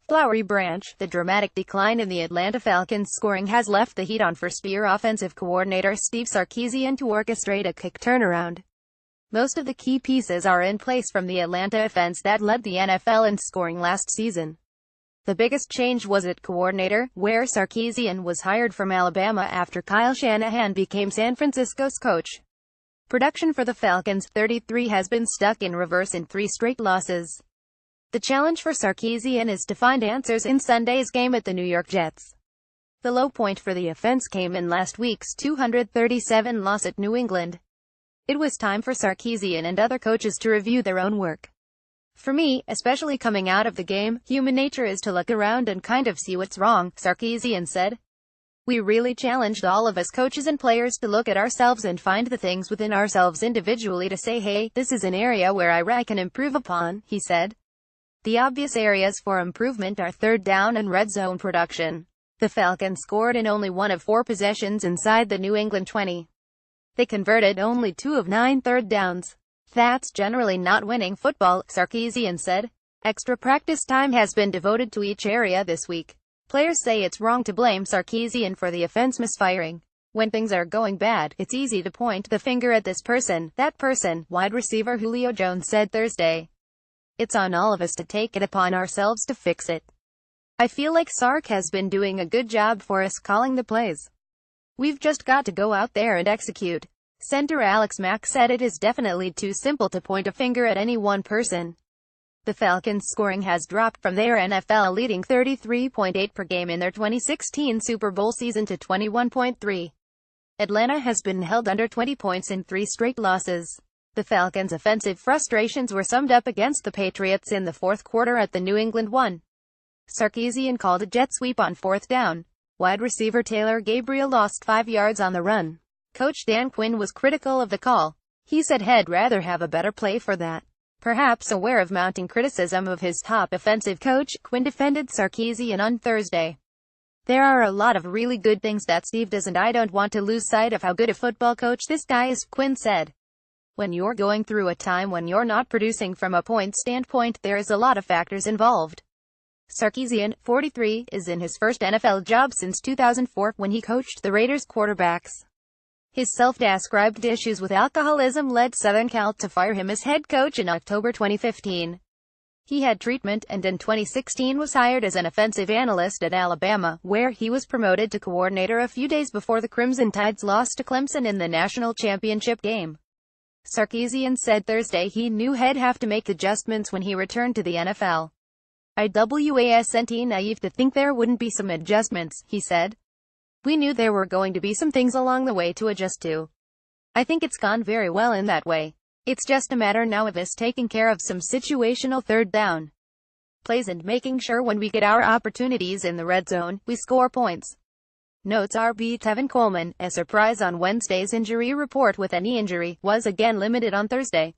Flowery Branch. The dramatic decline in the Atlanta Falcons' scoring has left the heat on first-year offensive coordinator Steve Sarkisian to orchestrate a quick turnaround. Most of the key pieces are in place from the Atlanta offense that led the NFL in scoring last season. The biggest change was at coordinator, where Sarkisian was hired from Alabama after Kyle Shanahan became San Francisco's coach. Production for the Falcons, 33, has been stuck in reverse in 3 straight losses. The challenge for Sarkisian is to find answers in Sunday's game at the New York Jets. The low point for the offense came in last week's 237 loss at New England. It was time for Sarkisian and other coaches to review their own work. For me, especially coming out of the game, human nature is to look around and kind of see what's wrong, Sarkisian said. We really challenged all of us coaches and players to look at ourselves and find the things within ourselves individually to say, hey, this is an area where I can improve upon, he said. The obvious areas for improvement are third down and red zone production. The Falcons scored in only 1 of 4 possessions inside the New England 20. They converted only 2 of 9 third downs. That's generally not winning football, Sarkisian said. Extra practice time has been devoted to each area this week. Players say it's wrong to blame Sarkisian for the offense misfiring. When things are going bad, it's easy to point the finger at this person, that person, wide receiver Julio Jones said Thursday. It's on all of us to take it upon ourselves to fix it. I feel like Sark has been doing a good job for us calling the plays. We've just got to go out there and execute. Center Alex Mack said it is definitely too simple to point a finger at any one person. The Falcons' scoring has dropped from their NFL leading 33.8 per game in their 2016 Super Bowl season to 21.3. Atlanta has been held under 20 points in 3 straight losses. The Falcons' offensive frustrations were summed up against the Patriots in the fourth quarter at the New England 1. Sarkisian called a jet sweep on 4th down. Wide receiver Taylor Gabriel lost 5 yards on the run. Coach Dan Quinn was critical of the call. He said he'd rather have a better play for that. Perhaps aware of mounting criticism of his top offensive coach, Quinn defended Sarkisian on Thursday. There are a lot of really good things that Steve does and I don't want to lose sight of how good a football coach this guy is, Quinn said. When you're going through a time when you're not producing from a point standpoint, there is a lot of factors involved. Sarkisian, 43, is in his first NFL job since 2004, when he coached the Raiders quarterbacks. His self-described issues with alcoholism led Southern Cal to fire him as head coach in October 2015. He had treatment and in 2016 was hired as an offensive analyst at Alabama, where he was promoted to coordinator a few days before the Crimson Tide's loss to Clemson in the national championship game. Sarkisian said Thursday he knew he'd have to make adjustments when he returned to the NFL. I wasn't naive to think there wouldn't be some adjustments, he said. We knew there were going to be some things along the way to adjust to. I think it's gone very well in that way. It's just a matter now of us taking care of some situational third down plays and making sure when we get our opportunities in the red zone, we score points. Notes RB Tevin Coleman, a surprise on Wednesday's injury report with a knee injury, was again limited on Thursday.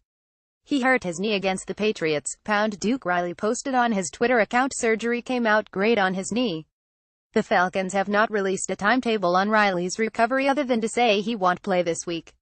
He hurt his knee against the Patriots. Duke Riley posted on his Twitter account surgery came out great on his knee. The Falcons have not released a timetable on Riley's recovery other than to say he won't play this week.